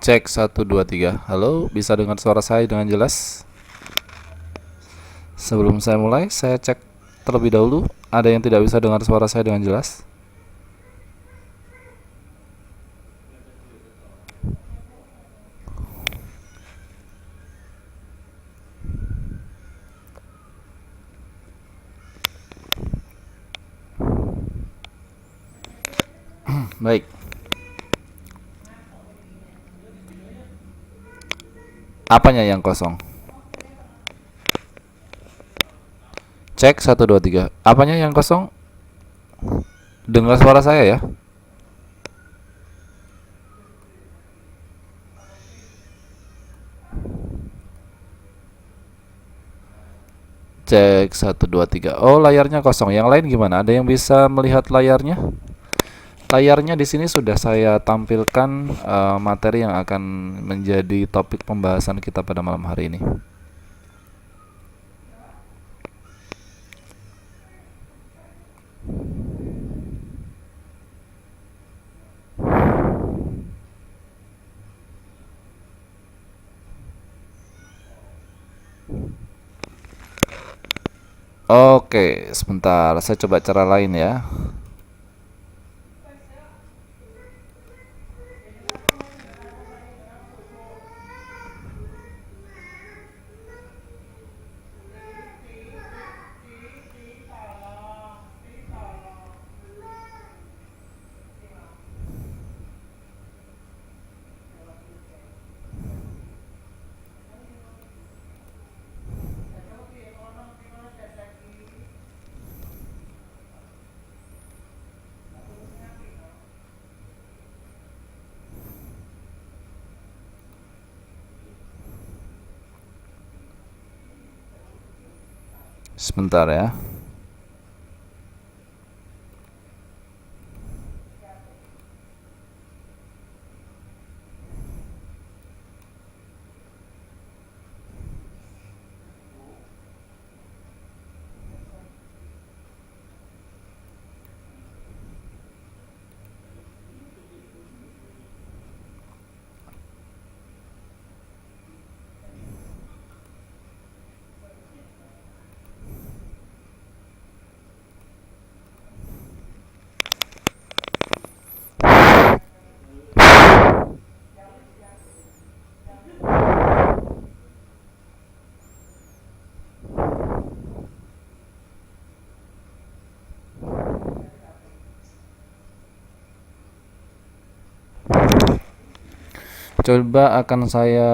Cek 1 2 3. Halo, bisa dengar suara saya dengan jelas? Sebelum saya mulai, saya cek terlebih dahulu. Ada yang tidak bisa dengar suara saya dengan jelas? Baik. Apanya yang kosong? Cek 1 2 3. Apanya yang kosong? Dengar suara saya ya? Cek 1 2 3. Oh, layarnya kosong. Yang lain gimana? Ada yang bisa melihat layarnya? Layarnya di sini sudah saya tampilkan materi yang akan menjadi topik pembahasan kita pada malam hari ini. Oke, sebentar. Saya coba cara lain ya. Sebentar ya. Coba akan saya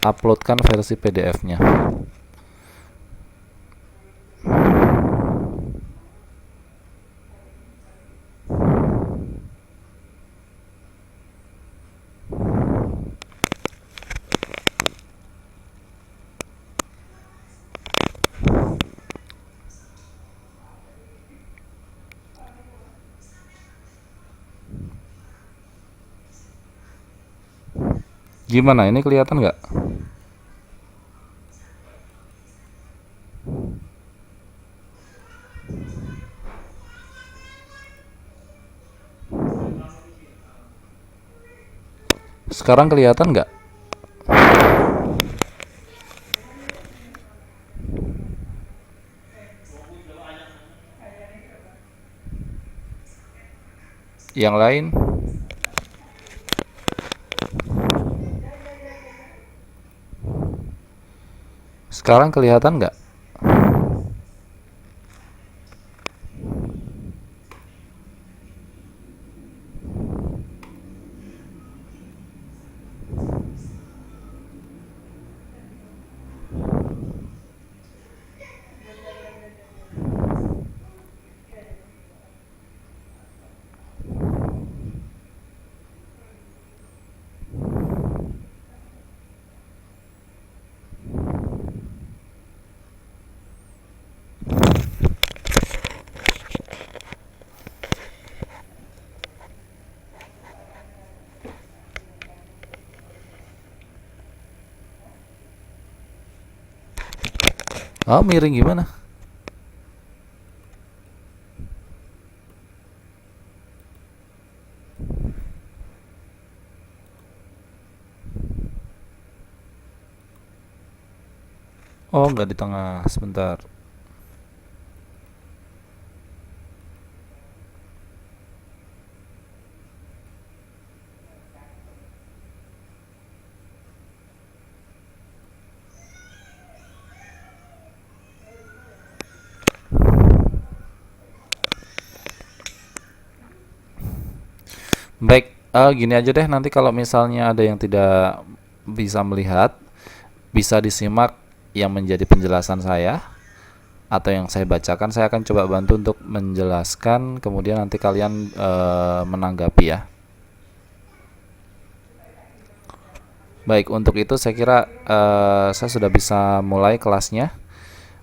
uploadkan versi PDF-nya. Gimana? Ini kelihatan nggak? Sekarang kelihatan nggak? Yang lain? Sekarang kelihatan nggak? Oh, miring gimana? Oh, nggak di tengah, sebentar. Baik, gini aja deh, nanti kalau misalnya ada yang tidak bisa melihat, bisa disimak yang menjadi penjelasan saya atau yang saya bacakan. Saya akan coba bantu untuk menjelaskan, kemudian nanti kalian menanggapi ya. Baik, untuk itu saya kira saya sudah bisa mulai kelasnya.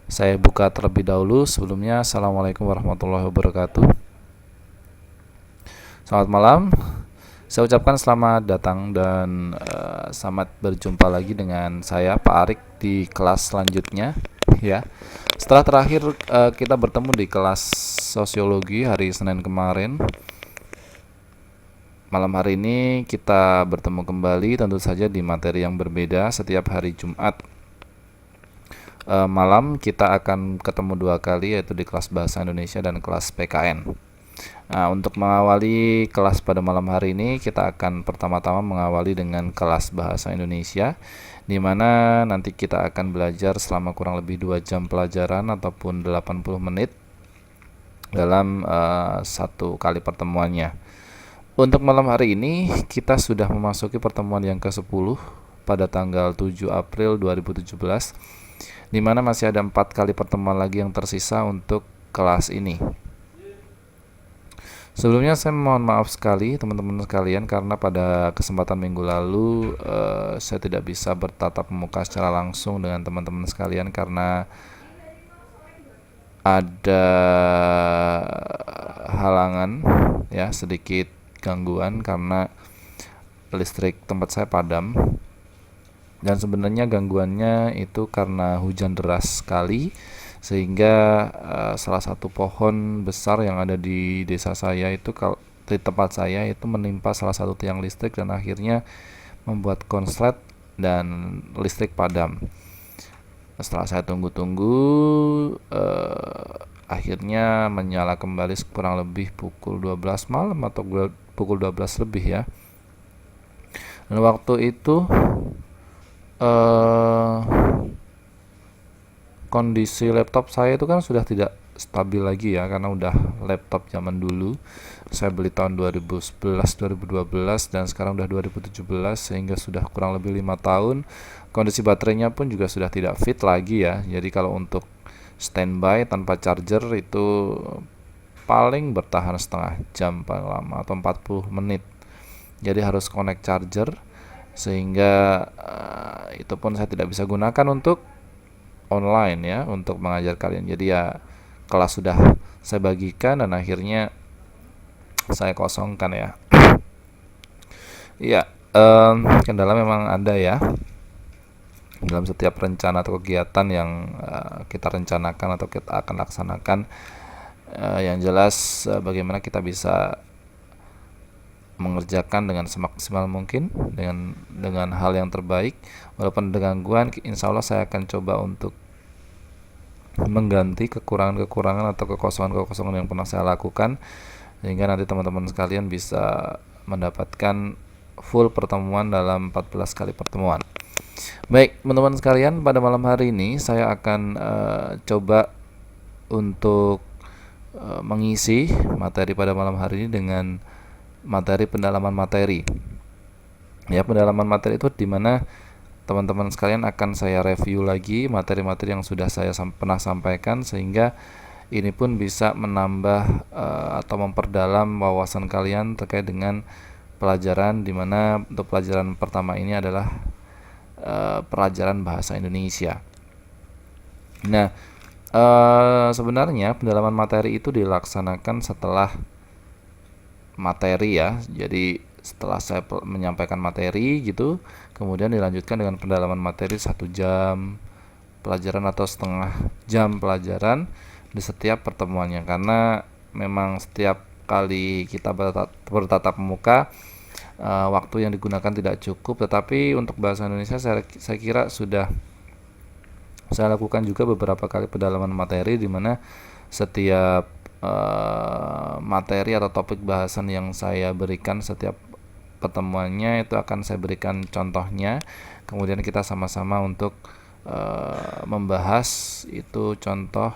Saya buka terlebih dahulu. Sebelumnya, Assalamualaikum warahmatullahi wabarakatuh. Selamat malam. Saya ucapkan selamat datang dan selamat berjumpa lagi dengan saya Pak Arik di kelas selanjutnya ya. Setelah terakhir kita bertemu di kelas sosiologi hari Senin kemarin, malam hari ini kita bertemu kembali tentu saja di materi yang berbeda. Setiap hari Jumat malam kita akan ketemu 2 kali, yaitu di kelas Bahasa Indonesia dan kelas PKN. Nah, untuk mengawali kelas pada malam hari ini, kita akan pertama-tama mengawali dengan kelas Bahasa Indonesia, di mana nanti kita akan belajar selama kurang lebih 2 jam pelajaran ataupun 80 menit dalam 1 kali pertemuannya. Untuk malam hari ini, kita sudah memasuki pertemuan yang ke-10 pada tanggal 7 April 2017, di mana masih ada 4 kali pertemuan lagi yang tersisa untuk kelas ini. Sebelumnya saya mohon maaf sekali teman-teman sekalian, karena pada kesempatan minggu lalu saya tidak bisa bertatap muka secara langsung dengan teman-teman sekalian karena ada halangan ya, sedikit gangguan karena listrik tempat saya padam. Dan sebenarnya gangguannya itu karena hujan deras sekali, sehingga salah satu pohon besar yang ada di desa saya itu, di tempat saya itu, menimpa salah satu tiang listrik dan akhirnya membuat konslet dan listrik padam. Setelah saya tunggu-tunggu, akhirnya menyala kembali kurang lebih pukul 12 malam atau pukul 12 lebih ya. Dan waktu itu kondisi laptop saya itu kan sudah tidak stabil lagi ya, karena udah laptop zaman dulu. Saya beli tahun 2011 2012 dan sekarang udah 2017, sehingga sudah kurang lebih 5 tahun. Kondisi baterainya pun juga sudah tidak fit lagi ya. Jadi kalau untuk standby tanpa charger itu paling bertahan setengah jam paling lama atau 40 menit. Jadi harus connect charger, sehingga itu pun saya tidak bisa gunakan untuk online ya, untuk mengajar kalian. Jadi ya kelas sudah saya bagikan dan akhirnya saya kosongkan ya. Iya, kendala memang ada ya dalam setiap rencana atau kegiatan yang kita rencanakan atau kita akan laksanakan. Yang jelas bagaimana kita bisa mengerjakan dengan semaksimal mungkin, dengan hal yang terbaik. Walaupun ada gangguan, insya Allah saya akan coba untuk mengganti kekurangan-kekurangan atau kekosongan-kekosongan yang pernah saya lakukan, sehingga nanti teman-teman sekalian bisa mendapatkan full pertemuan dalam 14 kali pertemuan. Baik teman-teman sekalian, pada malam hari ini saya akan coba untuk mengisi materi pada malam hari ini dengan materi pendalaman materi. Ya, pendalaman materi itu dimana teman-teman sekalian akan saya review lagi materi-materi yang sudah saya pernah sampaikan, sehingga ini pun bisa menambah atau memperdalam wawasan kalian terkait dengan pelajaran, dimana untuk pelajaran pertama ini adalah pelajaran bahasa Indonesia. Nah, sebenarnya pendalaman materi itu dilaksanakan setelah materi ya. Jadi setelah saya menyampaikan materi gitu, kemudian dilanjutkan dengan pendalaman materi 1 jam pelajaran atau setengah jam pelajaran di setiap pertemuannya, karena memang setiap kali kita bertatap muka waktu yang digunakan tidak cukup. Tetapi untuk bahasa Indonesia saya kira sudah Saya lakukan juga beberapa kali pendalaman materi di mana setiap materi atau topik bahasan yang saya berikan setiap pertemuannya itu akan saya berikan contohnya, kemudian kita sama-sama untuk membahas itu contoh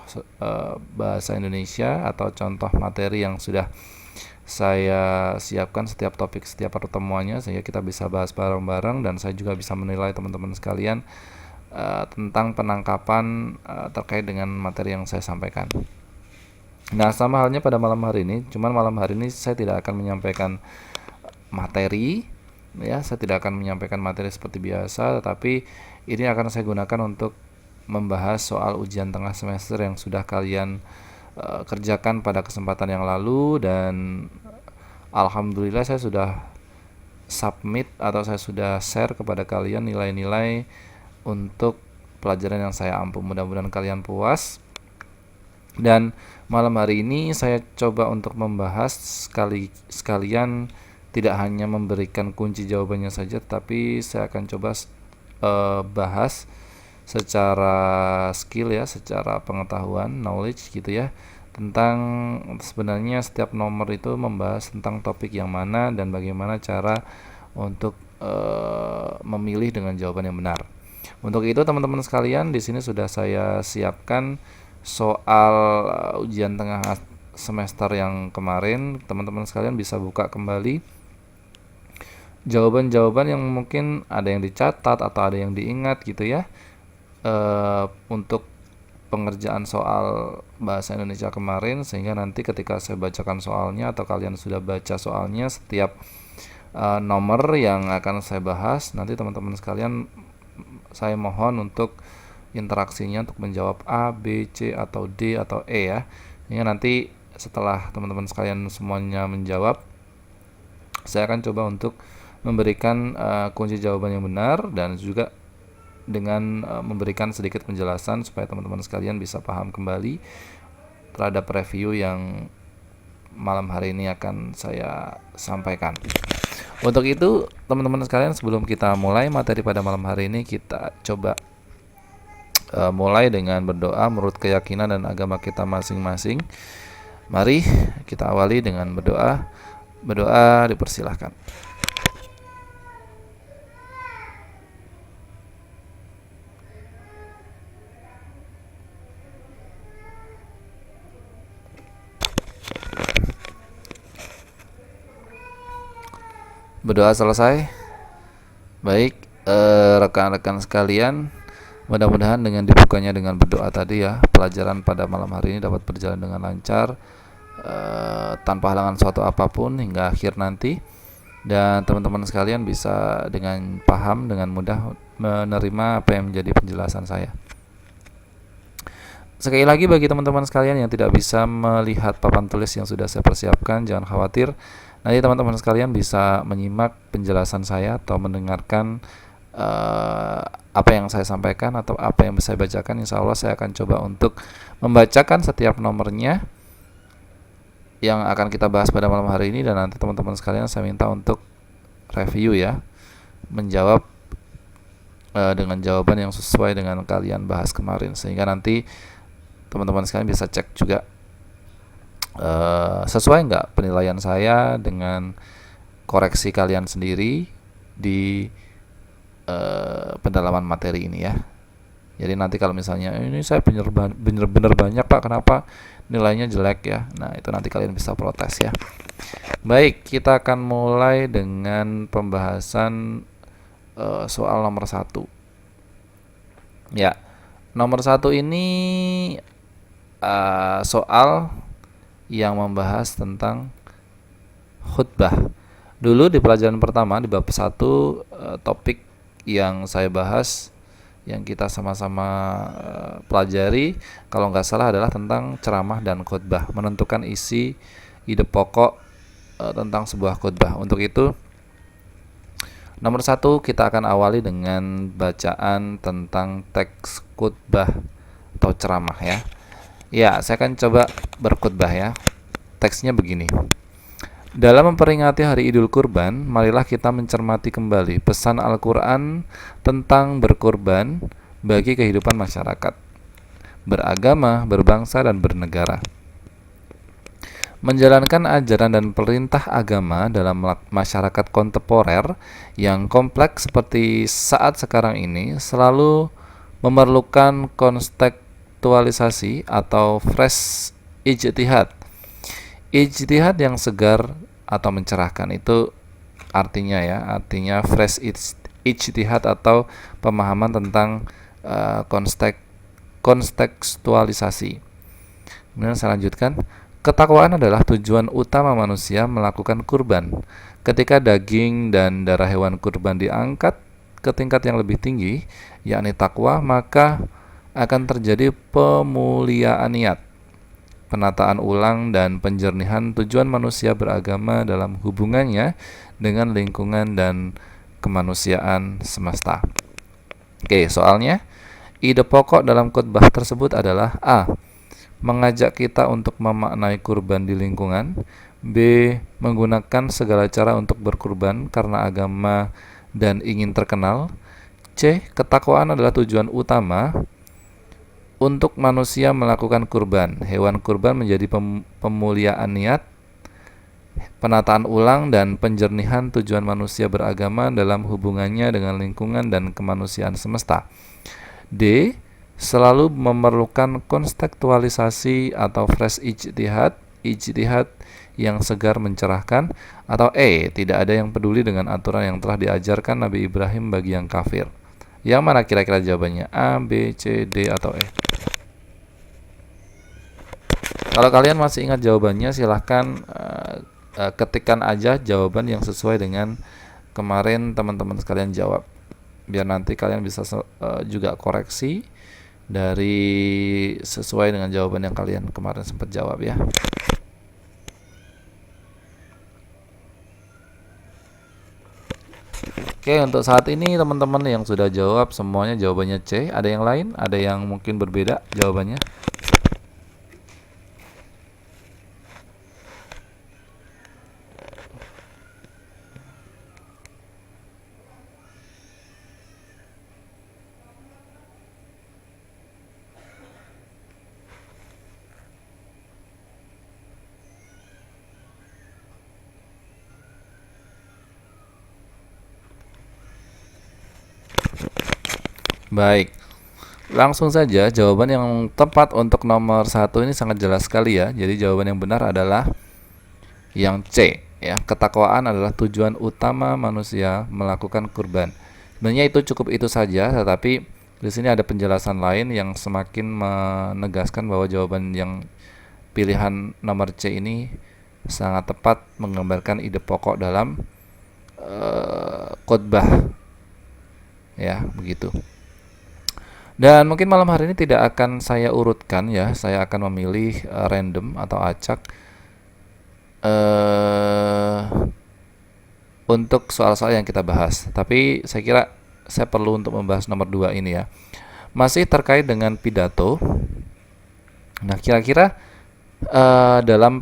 bahasa Indonesia atau contoh materi yang sudah saya siapkan setiap topik setiap pertemuannya, sehingga kita bisa bahas bareng-bareng dan saya juga bisa menilai teman-teman sekalian tentang penangkapan terkait dengan materi yang saya sampaikan. Nah, sama halnya pada malam hari ini, cuman malam hari ini saya tidak akan menyampaikan materi ya, saya tidak akan menyampaikan materi seperti biasa, tetapi ini akan saya gunakan untuk membahas soal ujian tengah semester yang sudah kalian kerjakan pada kesempatan yang lalu, dan alhamdulillah saya sudah submit atau saya sudah share kepada kalian nilai-nilai untuk pelajaran yang saya ampu. Mudah-mudahan kalian puas. Dan malam hari ini saya coba untuk membahas sekalian tidak hanya memberikan kunci jawabannya saja, tapi saya akan coba bahas secara skill ya, secara pengetahuan, knowledge gitu ya, tentang sebenarnya setiap nomor itu membahas tentang topik yang mana dan bagaimana cara untuk memilih dengan jawaban yang benar. Untuk itu teman-teman sekalian, di sini sudah saya siapkan soal ujian tengah semester yang kemarin. Teman-teman sekalian bisa buka kembali jawaban-jawaban yang mungkin ada yang dicatat atau ada yang diingat gitu ya, untuk pengerjaan soal bahasa Indonesia kemarin, sehingga nanti ketika saya bacakan soalnya atau kalian sudah baca soalnya setiap nomor yang akan saya bahas, nanti teman-teman sekalian saya mohon untuk interaksinya untuk menjawab A, B, C, atau D, atau E ya. Ini nanti setelah teman-teman sekalian semuanya menjawab, saya akan coba untuk memberikan kunci jawaban yang benar dan juga dengan memberikan sedikit penjelasan supaya teman-teman sekalian bisa paham kembali terhadap review yang malam hari ini akan saya sampaikan. Untuk itu teman-teman sekalian, sebelum kita mulai materi pada malam hari ini, kita coba mulai dengan berdoa menurut keyakinan dan agama kita masing-masing. Mari kita awali dengan berdoa. Berdoa dipersilahkan. Berdoa selesai. Baik, rekan-rekan sekalian, mudah-mudahan dengan dibukanya dengan berdoa tadi ya, pelajaran pada malam hari ini dapat berjalan dengan lancar, tanpa halangan suatu apapun hingga akhir nanti, dan teman-teman sekalian bisa dengan paham, dengan mudah menerima apa yang menjadi penjelasan saya. Sekali lagi, bagi teman-teman sekalian yang tidak bisa melihat papan tulis yang sudah saya persiapkan, jangan khawatir, nanti teman-teman sekalian bisa menyimak penjelasan saya atau mendengarkan apa yang saya sampaikan atau apa yang saya bacakan. Insya Allah saya akan coba untuk membacakan setiap nomornya yang akan kita bahas pada malam hari ini, dan nanti teman-teman sekalian saya minta untuk review ya, menjawab dengan jawaban yang sesuai dengan kalian bahas kemarin, sehingga nanti teman-teman sekalian bisa cek juga sesuai nggak penilaian saya dengan koreksi kalian sendiri di pendalaman materi ini ya. Jadi nanti kalau misalnya ini saya bener-bener banyak Pak, kenapa nilainya jelek ya, nah itu nanti kalian bisa protes ya. Baik, kita akan mulai dengan pembahasan soal nomor 1 ya. Nomor 1 ini soal yang membahas tentang khutbah. Dulu di pelajaran pertama di bab 1, topik yang saya bahas, yang kita sama-sama pelajari kalau nggak salah adalah tentang ceramah dan khutbah, menentukan isi ide pokok tentang sebuah khutbah. Untuk itu nomor 1 kita akan awali dengan bacaan tentang teks khutbah atau ceramah ya. Ya, saya akan coba berkhutbah ya. Teksnya begini. Dalam memperingati hari Idul Kurban, marilah kita mencermati kembali pesan Al-Quran tentang berkurban bagi kehidupan masyarakat, beragama, berbangsa, dan bernegara. Menjalankan ajaran dan perintah agama dalam masyarakat kontemporer yang kompleks seperti saat sekarang ini selalu memerlukan kontekstualisasi atau fresh ijtihad. Ijtihad yang segar atau mencerahkan itu artinya fresh ijtihad atau pemahaman tentang kontekstualisasi. Kemudian saya lanjutkan. Ketakwaan adalah tujuan utama manusia melakukan kurban. Ketika daging dan darah hewan kurban diangkat ke tingkat yang lebih tinggi, yakni takwa, maka akan terjadi pemuliaan niat, penataan ulang, dan penjernihan tujuan manusia beragama dalam hubungannya dengan lingkungan dan kemanusiaan semesta. Oke, soalnya, ide pokok dalam khotbah tersebut adalah A. Mengajak kita untuk memaknai kurban di lingkungan. B. Menggunakan segala cara untuk berkurban karena agama dan ingin terkenal. C. Ketakwaan adalah tujuan utama untuk manusia melakukan kurban. Hewan kurban menjadi pemuliaan niat, penataan ulang, dan penjernihan tujuan manusia beragama dalam hubungannya dengan lingkungan dan kemanusiaan semesta. D. Selalu memerlukan kontekstualisasi atau fresh ijtihad yang segar mencerahkan. Atau E. Tidak ada yang peduli dengan aturan yang telah diajarkan Nabi Ibrahim bagi yang kafir. Yang mana kira-kira jawabannya? A, B, C, D, atau E? Kalau kalian masih ingat jawabannya, silahkan ketikkan aja jawaban yang sesuai dengan kemarin teman-teman sekalian jawab, biar nanti kalian bisa juga koreksi dari sesuai dengan jawaban yang kalian kemarin sempat jawab ya. Oke, untuk saat ini teman-teman yang sudah jawab semuanya jawabannya C. Ada yang lain? Ada yang mungkin berbeda jawabannya? Baik, langsung saja jawaban yang tepat untuk nomor 1 ini sangat jelas sekali ya. Jadi jawaban yang benar adalah yang C ya. Ketakwaan adalah tujuan utama manusia melakukan kurban. Sebenarnya itu cukup itu saja, tetapi di sini ada penjelasan lain yang semakin menegaskan bahwa jawaban yang pilihan nomor C ini sangat tepat menggambarkan ide pokok dalam khotbah ya, begitu. Dan mungkin malam hari ini tidak akan saya urutkan ya, saya akan memilih random atau acak untuk soal-soal yang kita bahas. Tapi saya kira saya perlu untuk membahas nomor 2 ini ya. Masih terkait dengan pidato. Nah, kira-kira dalam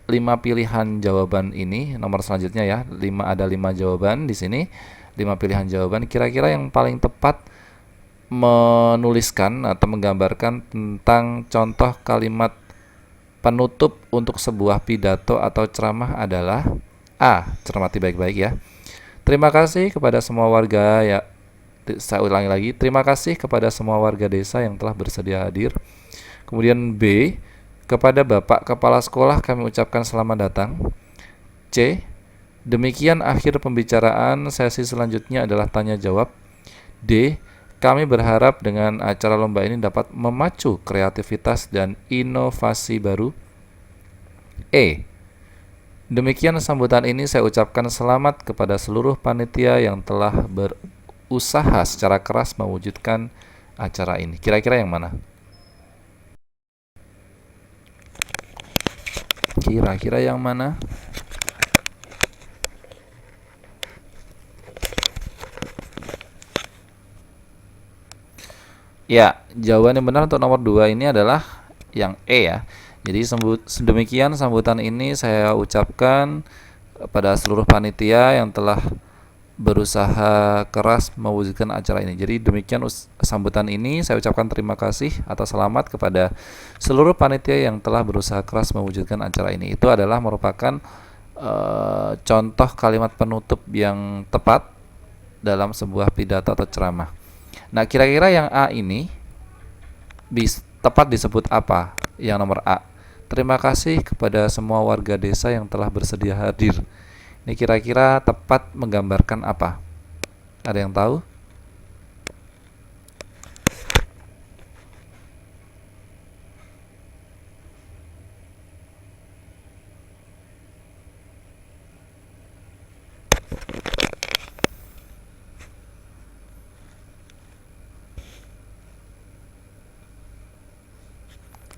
5 pilihan jawaban ini, nomor selanjutnya ya, ada 5 jawaban di sini, 5 pilihan jawaban. Kira-kira yang paling tepat menuliskan atau menggambarkan tentang contoh kalimat penutup untuk sebuah pidato atau ceramah adalah A. Cermati baik-baik ya. Terima kasih kepada semua warga ya. Saya ulangi lagi. Terima kasih kepada semua warga desa yang telah bersedia hadir. Kemudian B. Kepada Bapak Kepala Sekolah kami ucapkan selamat datang. C. Demikian akhir pembicaraan, sesi selanjutnya adalah tanya jawab. D. Kami berharap dengan acara lomba ini dapat memacu kreativitas dan inovasi baru. E. Demikian sambutan ini saya ucapkan selamat kepada seluruh panitia yang telah berusaha secara keras mewujudkan acara ini. Kira-kira yang mana? Kira-kira yang mana? Ya, jawaban yang benar untuk nomor 2 ini adalah yang E ya. Jadi demikian sambutan ini saya ucapkan kepada seluruh panitia yang telah berusaha keras mewujudkan acara ini. Jadi demikian sambutan ini, saya ucapkan terima kasih atau selamat kepada seluruh panitia yang telah berusaha keras mewujudkan acara ini. Itu adalah merupakan contoh kalimat penutup yang tepat dalam sebuah pidato atau ceramah. Nah, kira-kira yang A ini tepat disebut apa? Yang nomor A. Terima kasih kepada semua warga desa yang telah bersedia hadir. Ini kira-kira tepat menggambarkan apa? Ada yang tahu?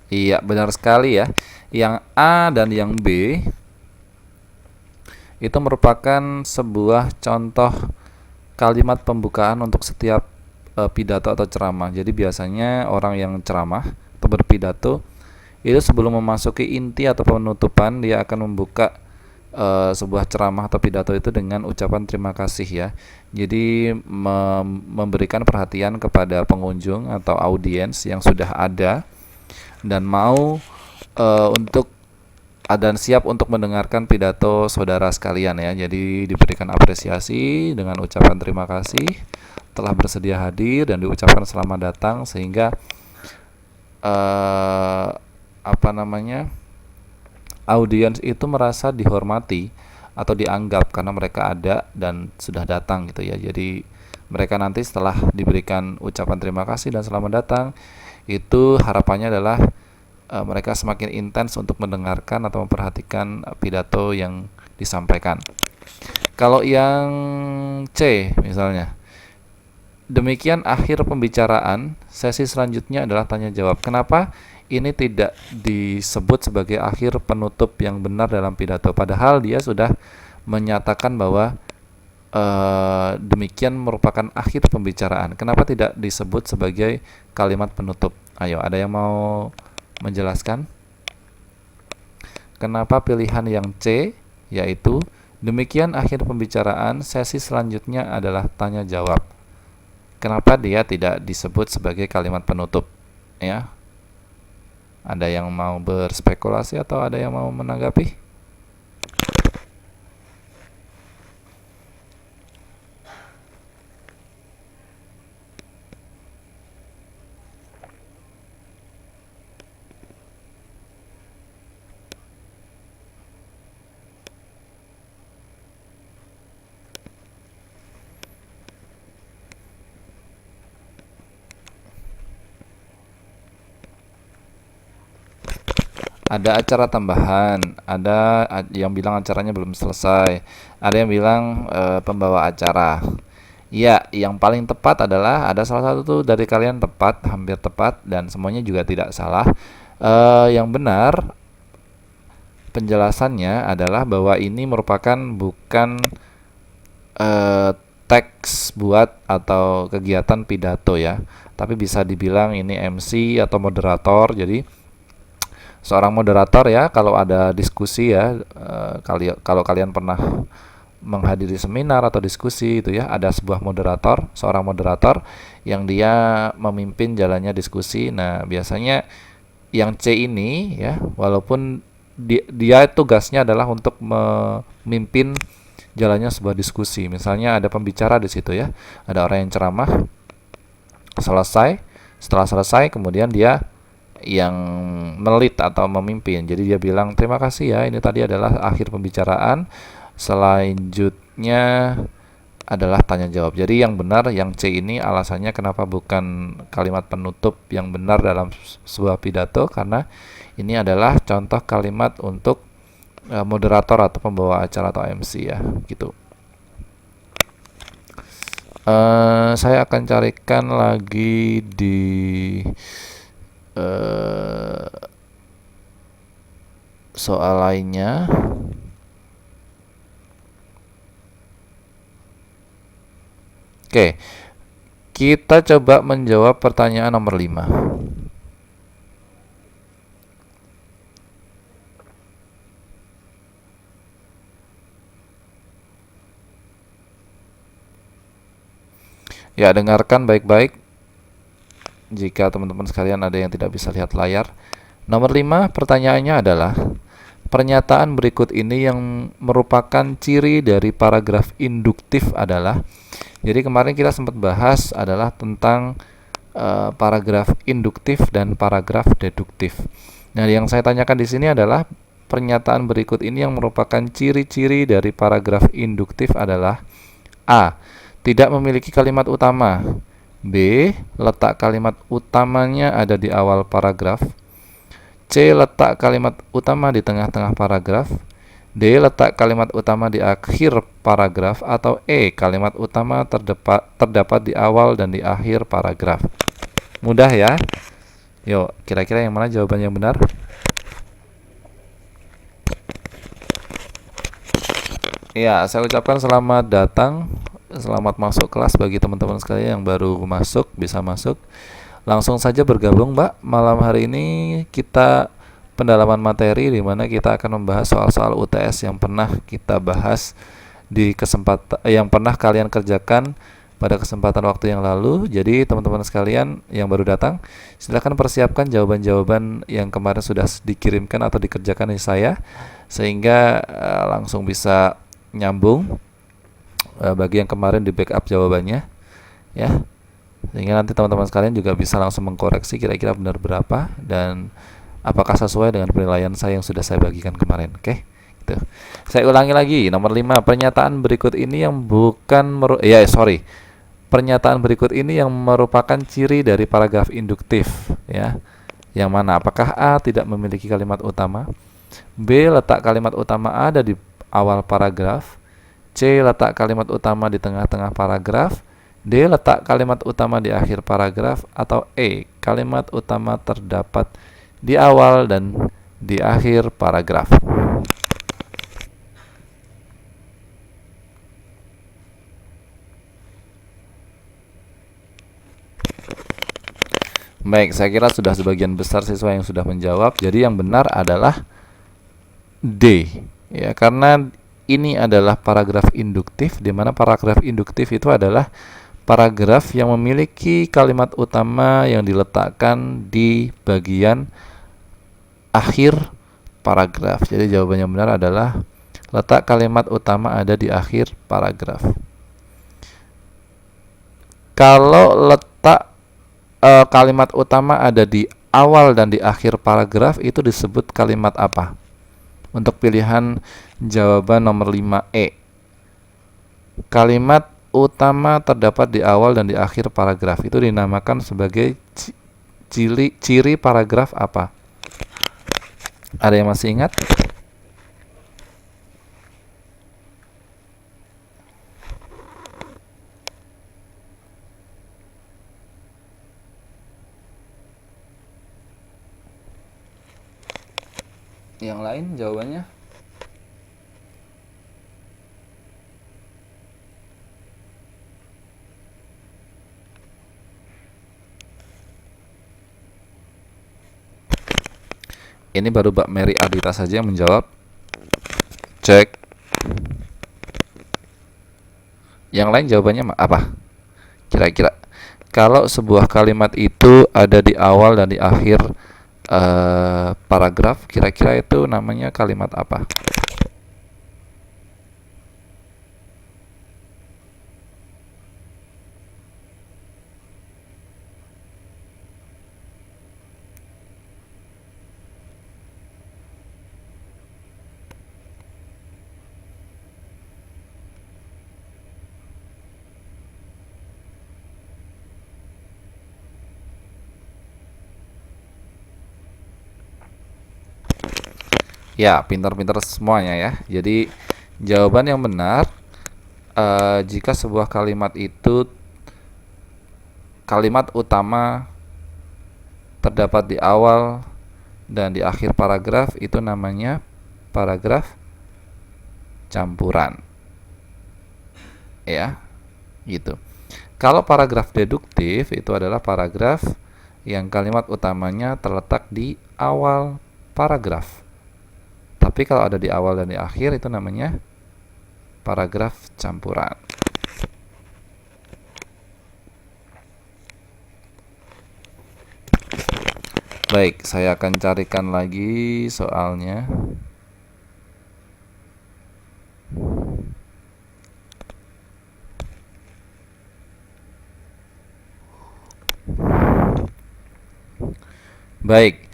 Iya, benar sekali ya. Yang A dan yang B itu merupakan sebuah contoh kalimat pembukaan untuk setiap pidato atau ceramah. Jadi biasanya orang yang ceramah atau berpidato itu sebelum memasuki inti atau penutupan, dia akan membuka sebuah ceramah atau pidato itu dengan ucapan terima kasih ya. Jadi memberikan perhatian kepada pengunjung atau audiens yang sudah ada dan mau untuk dan siap untuk mendengarkan pidato saudara sekalian ya. Jadi diberikan apresiasi dengan ucapan terima kasih telah bersedia hadir dan diucapkan selamat datang, sehingga audiens itu merasa dihormati atau dianggap karena mereka ada dan sudah datang gitu ya. Jadi mereka nanti setelah diberikan ucapan terima kasih dan selamat datang, itu harapannya adalah mereka semakin intens untuk mendengarkan atau memperhatikan pidato yang disampaikan. Kalau yang C misalnya, demikian akhir pembicaraan, sesi selanjutnya adalah tanya jawab. Kenapa ini tidak disebut sebagai akhir penutup yang benar dalam pidato? Padahal dia sudah menyatakan bahwa demikian merupakan akhir pembicaraan. Kenapa tidak disebut sebagai kalimat penutup? Ayo, ada yang mau menjelaskan kenapa pilihan yang C, yaitu demikian akhir pembicaraan, sesi selanjutnya adalah tanya jawab? Kenapa dia tidak disebut sebagai kalimat penutup ya? Ada yang mau berspekulasi atau ada yang mau menanggapi? Ada acara tambahan, ada yang bilang acaranya belum selesai, ada yang bilang pembawa acara. Ya, yang paling tepat adalah ada salah satu tuh dari kalian tepat, hampir tepat, dan semuanya juga tidak salah. Yang benar penjelasannya adalah bahwa ini merupakan bukan teks buat atau kegiatan pidato ya, tapi bisa dibilang ini MC atau moderator. Jadi seorang moderator ya, kalau ada diskusi ya, kalau kalian pernah menghadiri seminar atau diskusi itu ya, ada sebuah moderator, seorang moderator yang dia memimpin jalannya diskusi. Nah, biasanya yang C ini ya, walaupun dia tugasnya adalah untuk memimpin jalannya sebuah diskusi. Misalnya ada pembicara di situ ya, ada orang yang ceramah, setelah selesai kemudian dia yang melit atau memimpin. Jadi dia bilang terima kasih ya, ini tadi adalah akhir pembicaraan, selanjutnya adalah tanya jawab. Jadi yang benar yang C ini alasannya kenapa bukan kalimat penutup yang benar dalam sebuah pidato, karena ini adalah contoh kalimat untuk moderator atau pembawa acara atau MC ya gitu. Saya akan carikan lagi di soal lainnya. Oke, kita coba menjawab pertanyaan nomor 5. Ya, dengarkan baik-baik jika teman-teman sekalian ada yang tidak bisa lihat layar. Nomor 5, pertanyaannya adalah pernyataan berikut ini yang merupakan ciri dari paragraf induktif adalah. Jadi kemarin kita sempat bahas adalah tentang paragraf induktif dan paragraf deduktif. Nah, yang saya tanyakan di sini adalah pernyataan berikut ini yang merupakan ciri-ciri dari paragraf induktif adalah: A. Tidak memiliki kalimat utama. B. Letak kalimat utamanya ada di awal paragraf. C. Letak kalimat utama di tengah-tengah paragraf. D. Letak kalimat utama di akhir paragraf. Atau E. Kalimat utama terdapat di awal dan di akhir paragraf. Mudah ya? Yuk, kira-kira yang mana jawaban yang benar? Ya, saya ucapkan selamat datang, selamat masuk kelas bagi teman-teman sekalian yang baru masuk, bisa masuk. Langsung saja bergabung, Mbak. Malam hari ini kita pendalaman materi di mana kita akan membahas soal-soal UTS yang pernah kita bahas di kesempatan yang pernah kalian kerjakan pada kesempatan waktu yang lalu. Jadi teman-teman sekalian yang baru datang, silakan persiapkan jawaban-jawaban yang kemarin sudah dikirimkan atau dikerjakan di saya, sehingga langsung bisa nyambung bagi yang kemarin di backup jawabannya ya, sehingga nanti teman-teman sekalian juga bisa langsung mengkoreksi kira-kira benar berapa dan apakah sesuai dengan penilaian saya yang sudah saya bagikan kemarin. Oke, gitu. Saya ulangi lagi, nomor 5, pernyataan berikut ini yang pernyataan berikut ini yang merupakan ciri dari paragraf induktif ya. Yang mana? Apakah A. Tidak memiliki kalimat utama, B. Letak kalimat utama ada di awal paragraf, C. Letak kalimat utama di tengah-tengah paragraf, D. Letak kalimat utama di akhir paragraf, atau E. Kalimat utama terdapat di awal dan di akhir paragraf. Baik, saya kira sudah sebagian besar siswa yang sudah menjawab. Jadi yang benar adalah D. Ya, karena ini adalah paragraf induktif, di mana paragraf induktif itu adalah paragraf yang memiliki kalimat utama yang diletakkan di bagian akhir paragraf. Jadi jawabannya benar adalah letak kalimat utama ada di akhir paragraf. Kalau letak kalimat utama ada di awal dan di akhir paragraf, itu disebut kalimat apa? Untuk pilihan jawaban nomor 5E, kalimat utama terdapat di awal dan di akhir paragraf itu dinamakan sebagai ciri paragraf apa? Ada yang masih ingat? Yang lain jawabannya? Ini baru Mbak Mary Adita saja yang menjawab. Cek. Yang lain jawabannya apa? Kira-kira kalau sebuah kalimat itu ada di awal dan di akhir paragraf, kira-kira itu namanya kalimat apa? Ya, pintar-pintar semuanya ya. Jadi jawaban yang benar, jika sebuah kalimat itu kalimat utama terdapat di awal dan di akhir paragraf, itu namanya paragraf campuran. Ya, gitu. Kalau paragraf deduktif itu adalah paragraf yang kalimat utamanya terletak di awal paragraf. Tapi kalau ada di awal dan di akhir itu namanya paragraf campuran. Baik, saya akan carikan lagi soalnya. Baik,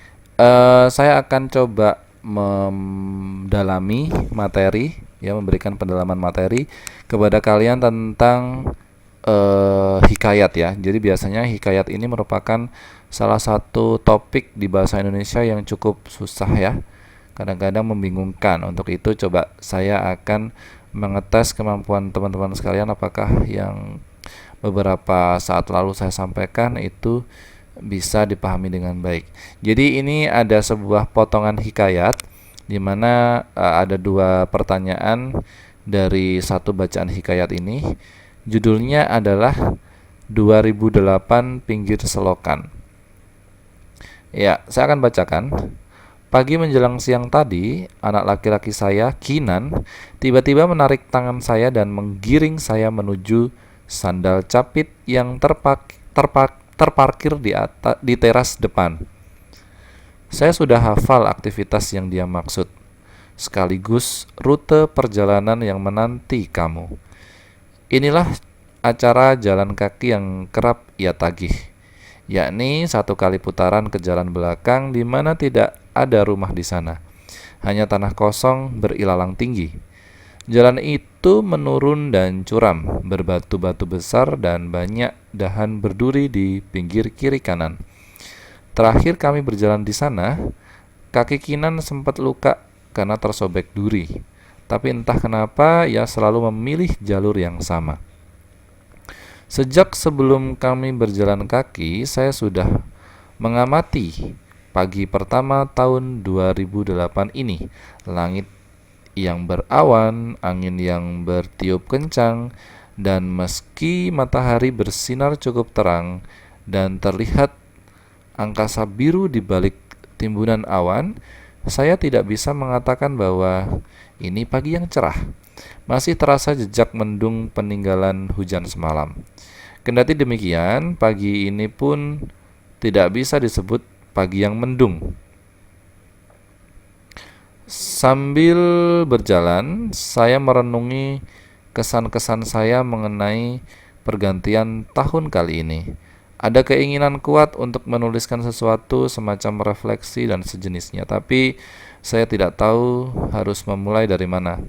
saya akan coba mendalami materi, ya, memberikan pendalaman materi kepada kalian tentang hikayat ya. Jadi biasanya hikayat ini merupakan salah satu topik di bahasa Indonesia yang cukup susah ya. Kadang-kadang membingungkan. Untuk itu coba saya akan mengetes kemampuan teman-teman sekalian apakah yang beberapa saat lalu saya sampaikan itu bisa dipahami dengan baik. Jadi ini ada sebuah potongan hikayat di mana ada dua pertanyaan dari satu bacaan hikayat ini. Judulnya adalah 2008 Pinggir Selokan. Ya, saya akan bacakan. Pagi menjelang siang tadi, anak laki-laki saya, Kinan, tiba-tiba menarik tangan saya dan menggiring saya menuju sandal capit yang terparkir di teras depan. Saya sudah hafal aktivitas yang dia maksud, sekaligus rute perjalanan yang menanti kamu. Inilah acara jalan kaki yang kerap ia tagih, yakni satu kali putaran ke jalan belakang di mana tidak ada rumah di sana, hanya tanah kosong berilalang tinggi. Jalan itu menurun dan curam, berbatu-batu besar dan banyak dahan berduri di pinggir kiri kanan. Terakhir kami berjalan di sana, kaki Kinan sempat luka karena tersobek duri. Tapi entah kenapa ia selalu memilih jalur yang sama. Sejak sebelum kami berjalan kaki, saya sudah mengamati pagi pertama tahun 2008 ini. Langit yang berawan, angin yang bertiup kencang, dan meski matahari bersinar cukup terang dan terlihat angkasa biru di balik timbunan awan, saya tidak bisa mengatakan bahwa ini pagi yang cerah. Masih terasa jejak mendung peninggalan hujan semalam. Kendati demikian, pagi ini pun tidak bisa disebut pagi yang mendung. Sambil berjalan, saya merenungi kesan-kesan saya mengenai pergantian tahun kali ini. Ada keinginan kuat untuk menuliskan sesuatu semacam refleksi dan sejenisnya, tapi saya tidak tahu harus memulai dari mana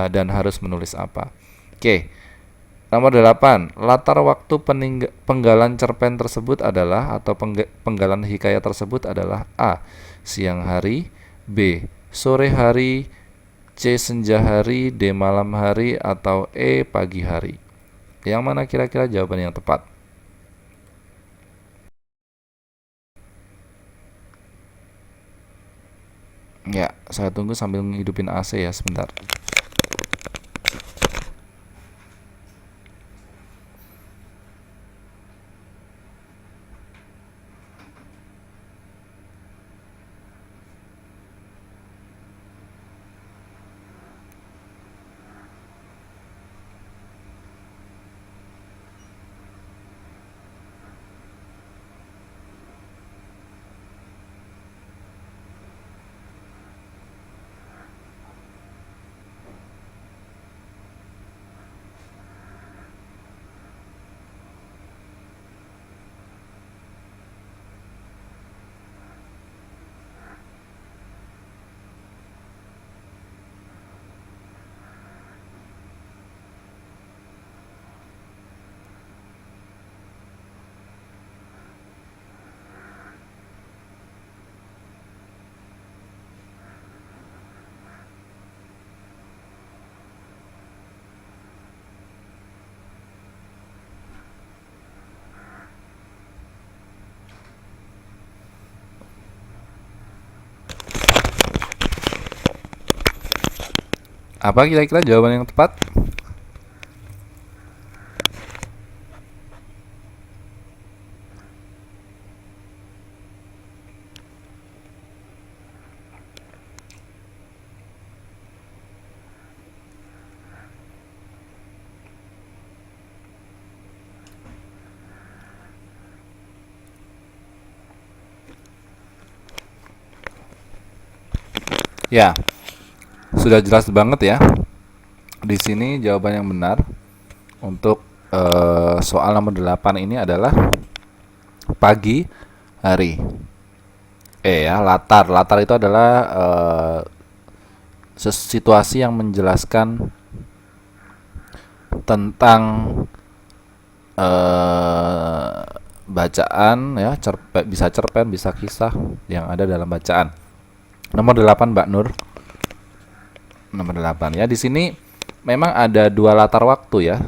dan harus menulis apa. Oke, nomor 8. Latar waktu penggalan cerpen tersebut adalah atau penggalan hikayat tersebut adalah A. Siang hari, B. Sore hari, C. Senja hari, D. Malam hari, atau E. Pagi hari. Yang mana kira-kira jawaban yang tepat? Ya, saya tunggu sambil menghidupin AC ya sebentar. Apa kira-kira jawaban yang tepat? Ya, sudah jelas banget ya. Di sini jawaban yang benar untuk soal nomor 8 ini adalah pagi hari. Ya, latar. Latar itu adalah situasi yang menjelaskan tentang eh, bacaan ya, bisa cerpen, bisa kisah yang ada dalam bacaan. Nomor 8 Mbak Nur. Nomor 8 ya. Di sini memang ada dua latar waktu ya.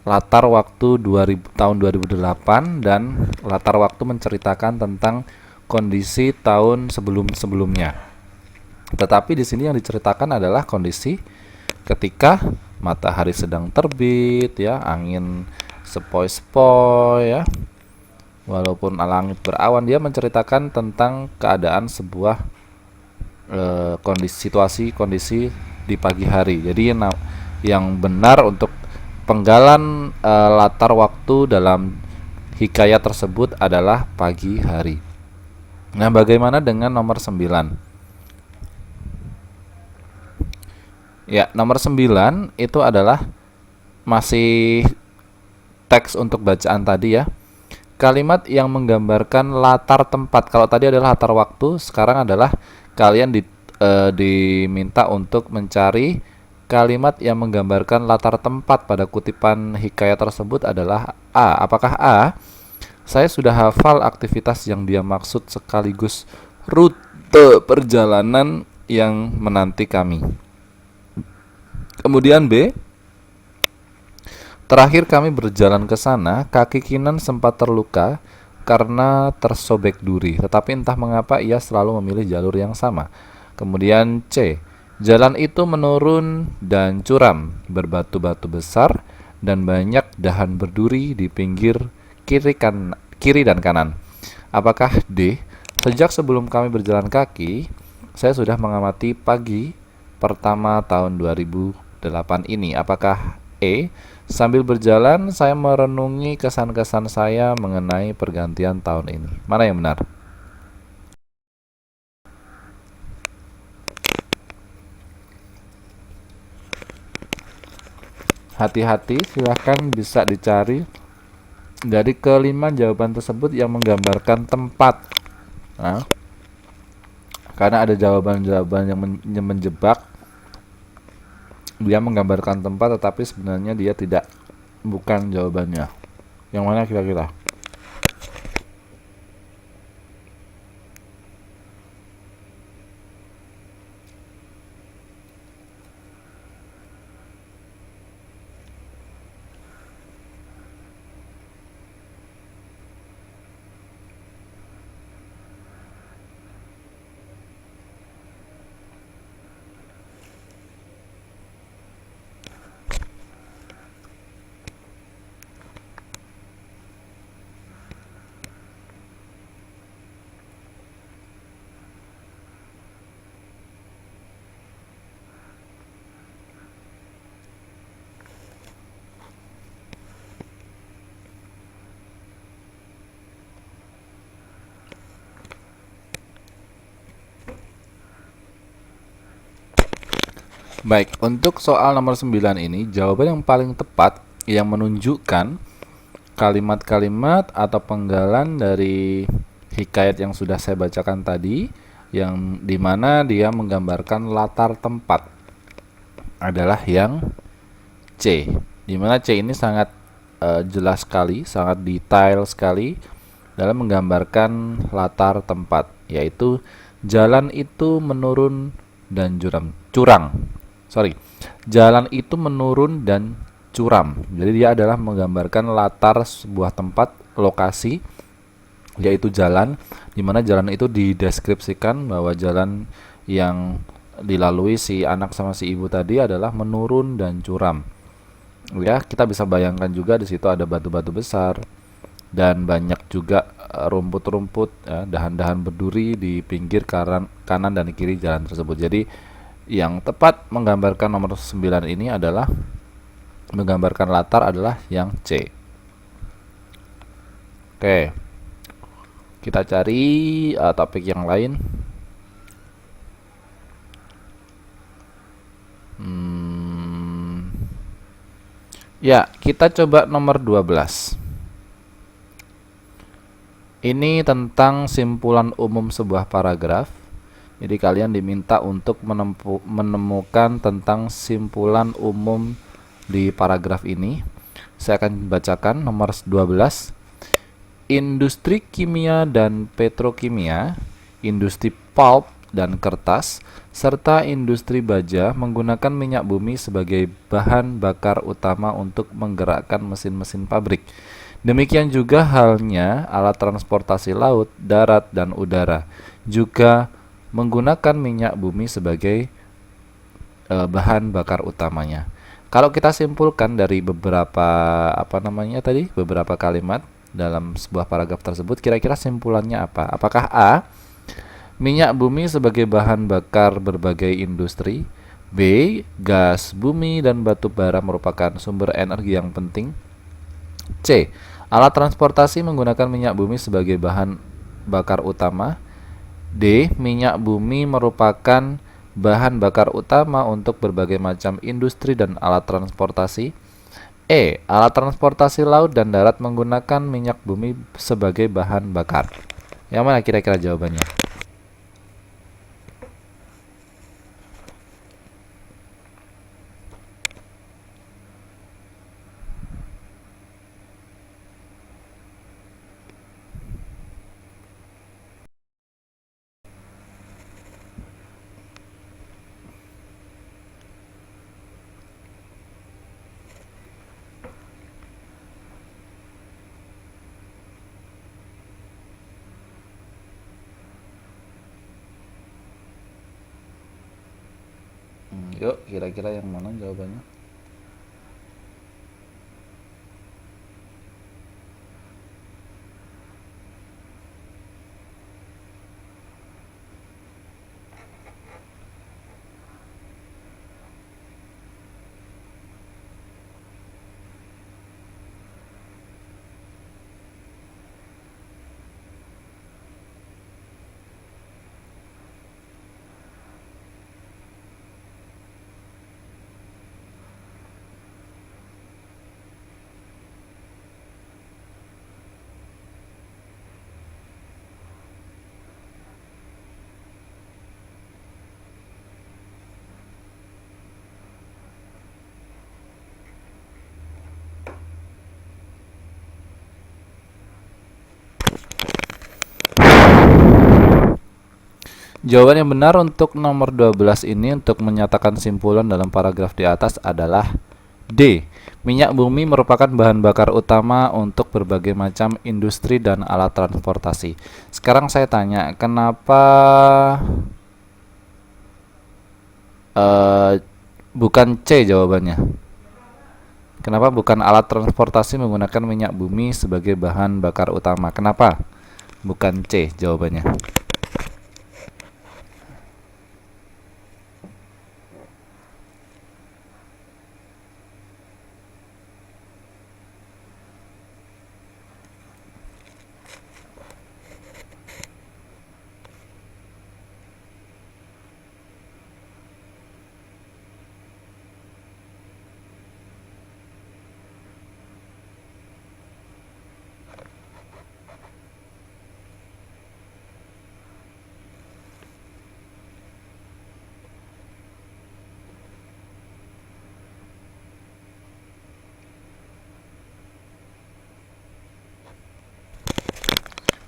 Latar waktu 2000, tahun 2008 dan latar waktu menceritakan tentang kondisi tahun sebelum-sebelumnya. Tetapi di sini yang diceritakan adalah kondisi ketika matahari sedang terbit ya, angin sepoi-sepoi ya. Walaupun langit berawan, dia menceritakan tentang keadaan sebuah kondisi di pagi hari. Jadi yang benar untuk penggalan latar waktu dalam hikayat tersebut adalah pagi hari. Nah, bagaimana dengan nomor 9? Ya, nomor 9 itu adalah masih teks untuk bacaan tadi ya. Kalimat yang menggambarkan latar tempat. Kalau tadi adalah latar waktu, sekarang adalah kalian diminta untuk mencari kalimat yang menggambarkan latar tempat pada kutipan hikayat tersebut adalah A. Apakah A? Saya sudah hafal aktivitas yang dia maksud sekaligus rute perjalanan yang menanti kami. Kemudian B. Terakhir kami berjalan ke sana, kaki Kinan sempat terluka karena tersobek duri, tetapi entah mengapa ia selalu memilih jalur yang sama. Kemudian C. Jalan itu menurun dan curam, berbatu-batu besar dan banyak dahan berduri di pinggir kiri dan kanan. Apakah D. Sejak sebelum kami berjalan kaki, saya sudah mengamati pagi pertama tahun 2008 ini. Apakah E. Sambil berjalan, saya merenungi kesan-kesan saya mengenai pergantian tahun ini. Mana yang benar? Hati-hati, silahkan bisa dicari dari kelima jawaban tersebut yang menggambarkan tempat. Nah, karena ada jawaban-jawaban yang menjebak, dia menggambarkan tempat tetapi sebenarnya dia bukan jawabannya. Yang mana kira-kira? Baik, untuk soal nomor 9 ini, jawaban yang paling tepat yang menunjukkan kalimat-kalimat atau penggalan dari hikayat yang sudah saya bacakan tadi, yang dimana dia menggambarkan latar tempat, adalah yang C. Dimana C ini sangat jelas sekali, sangat detail sekali dalam menggambarkan latar tempat, yaitu jalan itu menurun dan curang. Jalan itu menurun dan curam. Jadi dia adalah menggambarkan latar sebuah tempat, lokasi, yaitu jalan, di mana jalan itu dideskripsikan bahwa jalan yang dilalui si anak sama si ibu tadi adalah menurun dan curam. Ya, kita bisa bayangkan juga di situ ada batu-batu besar dan banyak juga rumput-rumput, ya, dahan-dahan berduri di pinggir kanan dan kiri jalan tersebut. Jadi yang tepat menggambarkan nomor 9 ini adalah menggambarkan latar adalah yang C. Oke. Kita cari topik yang lain. Ya, kita coba nomor 12. Ini tentang simpulan umum sebuah paragraf. Jadi kalian diminta untuk menemukan tentang simpulan umum di paragraf ini. Saya akan bacakan nomor 12. Industri kimia dan petrokimia, industri pulp dan kertas, serta industri baja menggunakan minyak bumi sebagai bahan bakar utama untuk menggerakkan mesin-mesin pabrik. Demikian juga halnya alat transportasi laut, darat, dan udara juga menggunakan minyak bumi sebagai bahan bakar utamanya. Kalau kita simpulkan dari beberapa beberapa kalimat dalam sebuah paragraf tersebut, kira-kira simpulannya apa? Apakah A, minyak bumi sebagai bahan bakar berbagai industri, B, gas bumi dan batu bara merupakan sumber energi yang penting, C, alat transportasi menggunakan minyak bumi sebagai bahan bakar utama, D, minyak bumi merupakan bahan bakar utama untuk berbagai macam industri dan alat transportasi, E, alat transportasi laut dan darat menggunakan minyak bumi sebagai bahan bakar. Yang mana kira-kira jawabannya? Yuk, kira-kira yang mana jawabannya? Jawaban yang benar untuk nomor 12 ini untuk menyatakan simpulan dalam paragraf di atas adalah D. Minyak bumi merupakan bahan bakar utama untuk berbagai macam industri dan alat transportasi. Sekarang saya tanya, kenapa bukan C jawabannya? Kenapa bukan alat transportasi menggunakan minyak bumi sebagai bahan bakar utama? Kenapa bukan C jawabannya?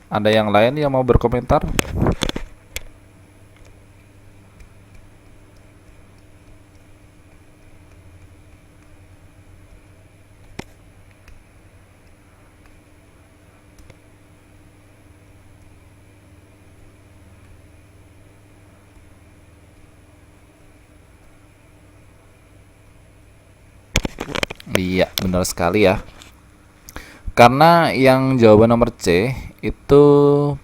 Ada yang lain yang mau berkomentar? Iya, benar sekali ya. Karena yang jawaban nomor C itu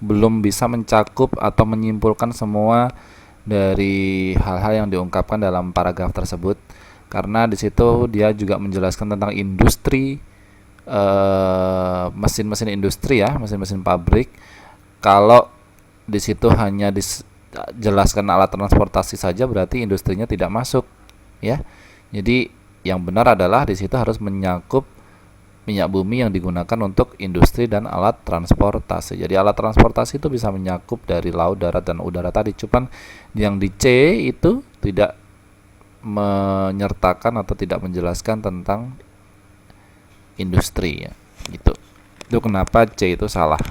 belum bisa mencakup atau menyimpulkan semua dari hal-hal yang diungkapkan dalam paragraf tersebut. Karena di situ dia juga menjelaskan tentang industri, mesin-mesin industri ya, mesin-mesin pabrik. Kalau di situ hanya dijelaskan alat transportasi saja, berarti industrinya tidak masuk, ya. Jadi Yang benar adalah di situ harus menyakup minyak bumi yang digunakan untuk industri dan alat transportasi. Jadi alat transportasi itu bisa menyakup dari laut, darat, dan udara tadi. Cuman yang di C itu tidak menyertakan atau tidak menjelaskan tentang industri ya. Gitu. Itu kenapa C itu salah.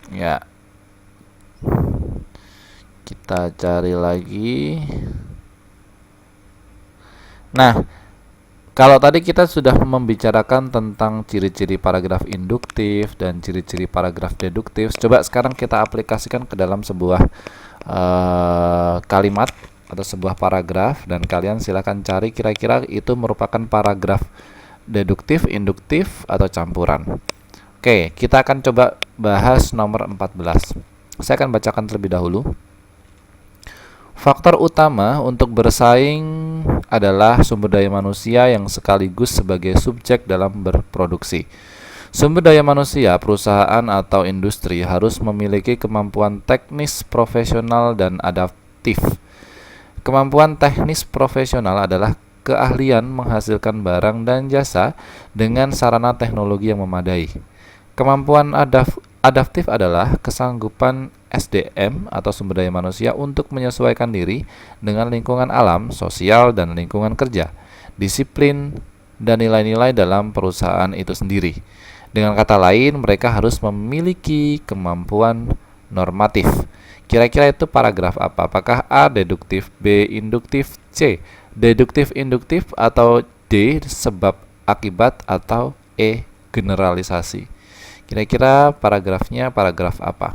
Ya. Kita cari lagi. Nah, kalau tadi kita sudah membicarakan tentang ciri-ciri paragraf induktif dan ciri-ciri paragraf deduktif, coba sekarang kita aplikasikan ke dalam sebuah kalimat atau sebuah paragraf, dan kalian silakan cari kira-kira itu merupakan paragraf deduktif, induktif, atau campuran. Oke, kita akan coba bahas nomor 14. Saya akan bacakan terlebih dahulu. Faktor utama untuk bersaing adalah sumber daya manusia yang sekaligus sebagai subjek dalam berproduksi. Sumber daya manusia, perusahaan atau industri harus memiliki kemampuan teknis profesional dan adaptif. Kemampuan teknis profesional adalah keahlian menghasilkan barang dan jasa dengan sarana teknologi yang memadai. Kemampuan adaptif adalah kesanggupan SDM atau sumber daya manusia untuk menyesuaikan diri dengan lingkungan alam, sosial, dan lingkungan kerja, disiplin, dan nilai-nilai dalam perusahaan itu sendiri. Dengan kata lain, mereka harus memiliki kemampuan normatif. Kira-kira itu paragraf apa? Apakah A. Deduktif, B. Induktif, C. Deduktif induktif, atau D. Sebab akibat, atau E. Generalisasi? Kira-kira paragrafnya paragraf apa?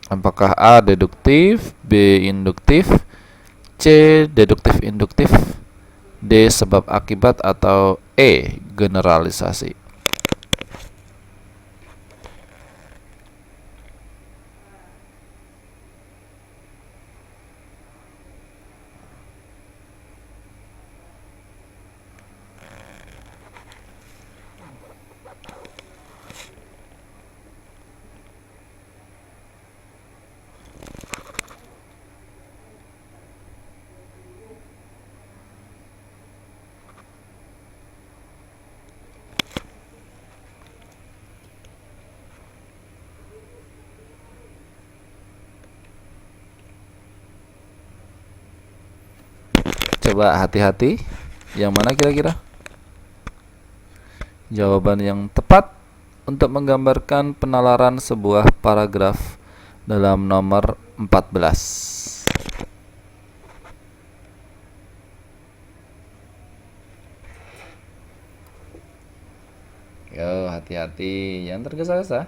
Apakah A. Deduktif, B. Induktif, C. Deduktif induktif, D. Sebab akibat, atau E. Generalisasi? Coba hati-hati. Yang mana kira-kira jawaban yang tepat untuk menggambarkan penalaran sebuah paragraf dalam nomor 14? Yo, hati-hati, jangan tergesa-gesa.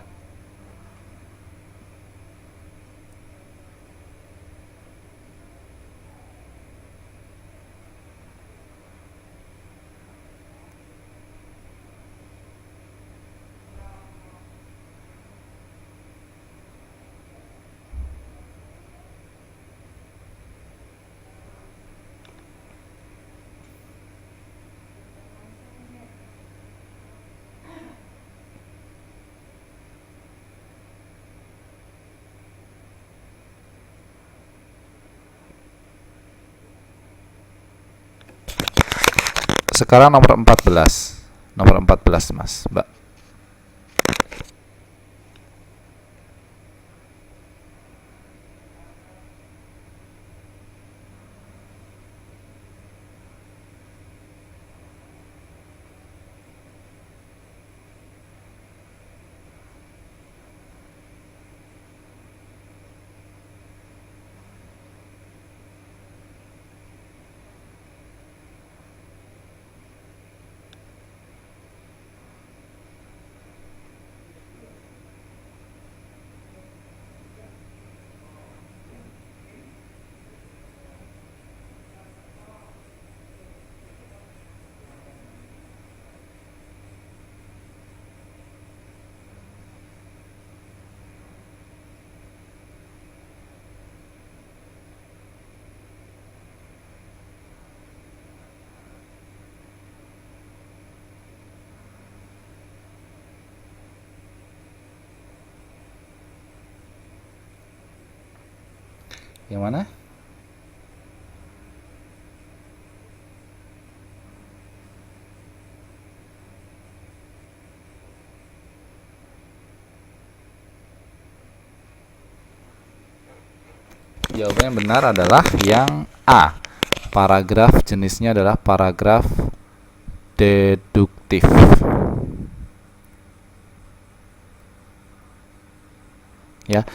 Sekarang nomor 14. Nomor 14, Mas, Mbak. Yang mana? Jawaban yang benar adalah yang A. Paragraf jenisnya adalah paragraf deduktif. Ya,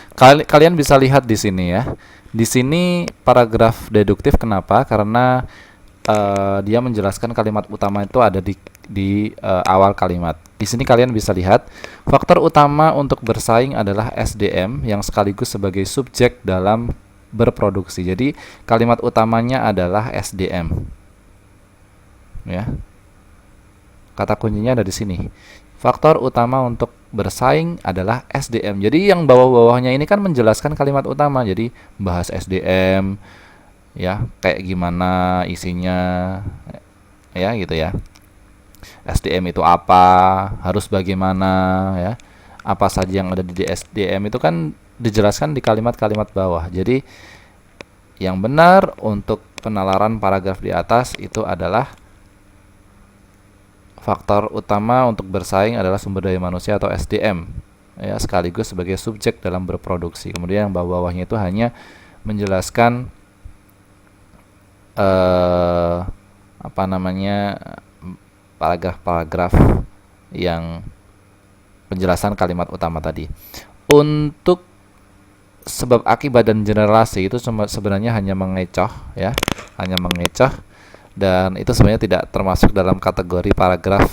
kalian bisa lihat di sini ya. Di sini paragraf deduktif kenapa? Karena dia menjelaskan kalimat utama itu ada di awal kalimat. Di sini kalian bisa lihat faktor utama untuk bersaing adalah SDM yang sekaligus sebagai subjek dalam berproduksi. Jadi kalimat utamanya adalah SDM. Ya. Kata kuncinya ada di sini. Faktor utama untuk bersaing adalah SDM. Jadi yang bawah-bawahnya ini kan menjelaskan kalimat utama. Jadi bahas SDM, ya kayak gimana isinya, ya gitu ya. SDM itu apa, harus bagaimana, ya. Apa saja yang ada di SDM itu kan dijelaskan di kalimat-kalimat bawah. Jadi yang benar untuk penalaran paragraf di atas itu adalah faktor utama untuk bersaing adalah sumber daya manusia atau SDM, ya, sekaligus sebagai subjek dalam berproduksi. Kemudian yang bawah-bawahnya itu hanya menjelaskan apa namanya, paragraf-paragraf yang penjelasan kalimat utama tadi. Untuk sebab akibat dan generasi itu sebenarnya hanya mengecoh, ya, hanya mengecoh, dan itu sebenarnya tidak termasuk dalam kategori paragraf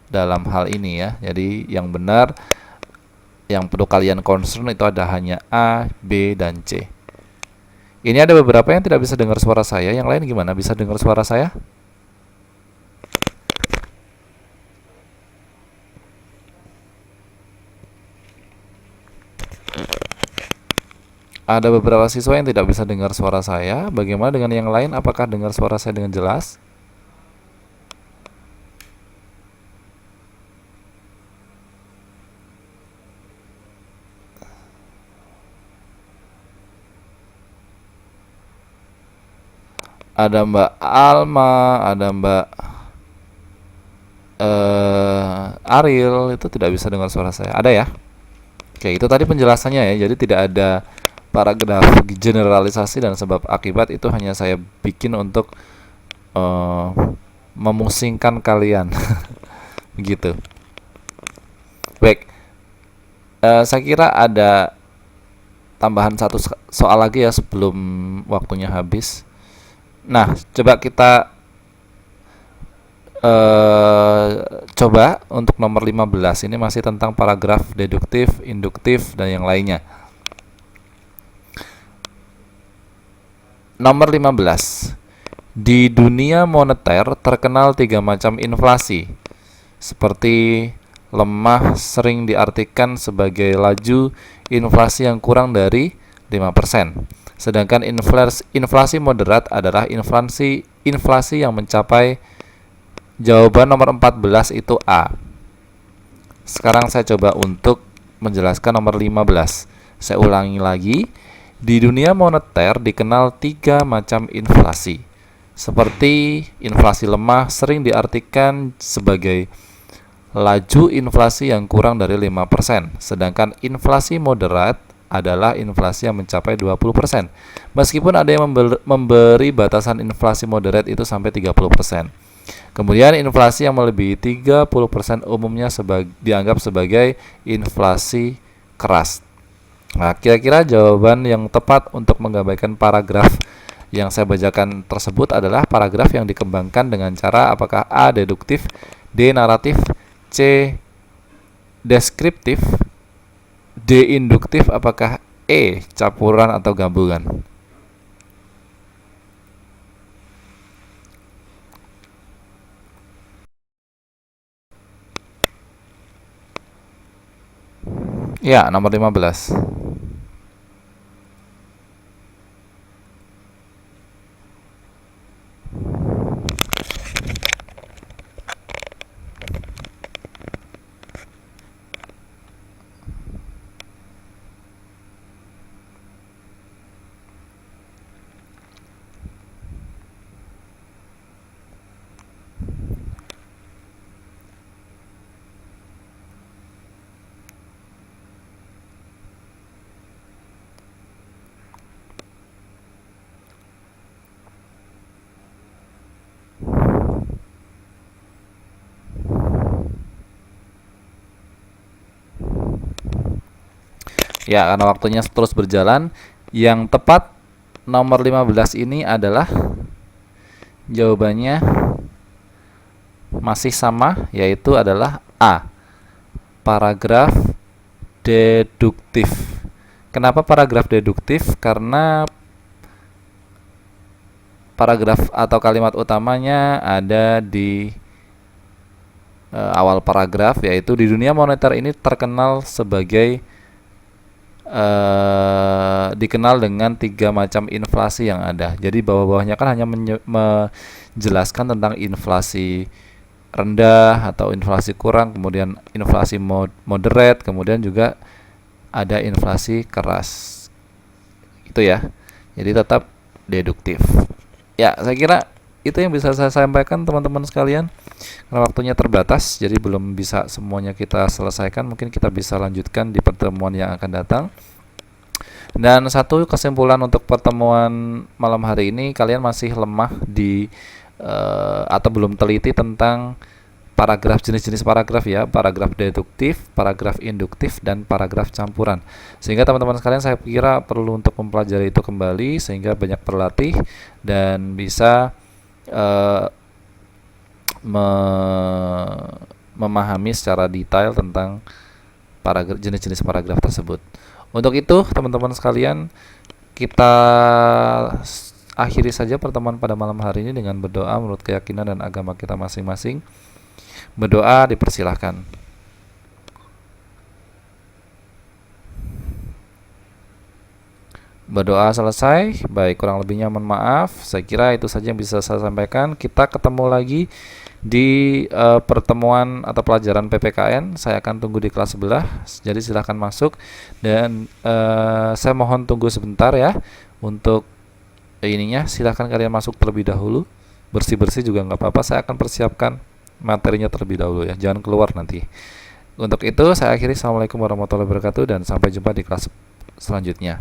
dalam hal ini ya. Jadi yang benar, yang perlu kalian concern itu ada hanya A, B, dan C. Ini ada beberapa yang tidak bisa dengar suara saya. Yang lain gimana? Bisa dengar suara saya? Ada beberapa siswa yang tidak bisa dengar suara saya. Bagaimana dengan yang lain? Apakah dengar suara saya dengan jelas? Ada Mbak Alma, ada Mbak Ariel, itu tidak bisa dengar suara saya. Ada ya? Oke, itu tadi penjelasannya ya. Jadi tidak ada paragraf generalisasi dan sebab akibat, itu hanya saya bikin untuk memusingkan kalian. Begitu. Baik, saya kira ada tambahan satu soal lagi ya sebelum waktunya habis. Nah, coba kita coba untuk nomor 15. Ini masih tentang paragraf deduktif, induktif, dan yang lainnya. Nomor 15. Di dunia moneter terkenal 3 macam inflasi. Seperti lemah sering diartikan sebagai laju inflasi yang kurang dari 5%. Sedangkan inflasi moderat adalah inflasi yang mencapai, jawaban nomor 14 itu A. Sekarang saya coba untuk menjelaskan nomor 15. Saya ulangi lagi. Di dunia moneter dikenal 3 macam inflasi. Seperti inflasi lemah sering diartikan sebagai laju inflasi yang kurang dari 5%. Sedangkan inflasi moderat adalah inflasi yang mencapai 20%. Meskipun ada yang memberi batasan inflasi moderat itu sampai 30%. Kemudian inflasi yang melebihi 30% umumnya dianggap sebagai inflasi keras. Nah, kira-kira jawaban yang tepat untuk menggambarkan paragraf yang saya bacakan tersebut adalah paragraf yang dikembangkan dengan cara apakah A. deduktif, D. naratif, C. deskriptif, D. induktif, apakah E. campuran atau gabungan? Ya, nomor 15. Ya, karena waktunya terus berjalan, yang tepat nomor 15 ini adalah jawabannya masih sama, yaitu adalah A, paragraf deduktif. Kenapa paragraf deduktif? Karena paragraf atau kalimat utamanya ada di awal paragraf, yaitu di dunia moneter ini terkenal sebagai dikenal dengan 3 macam inflasi yang ada. Jadi bawah-bawahnya kan hanya menjelaskan tentang inflasi rendah atau inflasi kurang, kemudian inflasi moderate, kemudian juga ada inflasi keras. Itu ya. Jadi tetap deduktif. Ya, saya kira itu yang bisa saya sampaikan teman-teman sekalian. Karena waktunya terbatas, jadi belum bisa semuanya kita selesaikan. Mungkin kita bisa lanjutkan di pertemuan yang akan datang. Dan satu kesimpulan untuk pertemuan malam hari ini, kalian masih lemah di atau belum teliti tentang paragraf, jenis-jenis paragraf ya, paragraf deduktif, paragraf induktif, dan paragraf campuran. Sehingga teman-teman sekalian saya kira perlu untuk mempelajari itu kembali sehingga banyak berlatih dan bisa memahami secara detail tentang jenis-jenis paragraf tersebut. Untuk itu teman-teman sekalian, kita akhiri saja pertemuan pada malam hari ini dengan berdoa menurut keyakinan dan agama kita masing-masing. Berdoa dipersilahkan. Berdoa selesai. Baik, kurang lebihnya mohon maaf. Saya kira itu saja yang bisa saya sampaikan. Kita ketemu lagi di pertemuan atau pelajaran PPKN. Saya akan tunggu di kelas sebelah. Jadi silahkan masuk. Dan saya mohon tunggu sebentar ya. Untuk ininya silahkan kalian masuk terlebih dahulu. Bersih-bersih juga nggak apa-apa. Saya akan persiapkan materinya terlebih dahulu ya. Jangan keluar nanti. Untuk itu saya akhiri. Assalamualaikum warahmatullahi wabarakatuh. Dan sampai jumpa di kelas selanjutnya.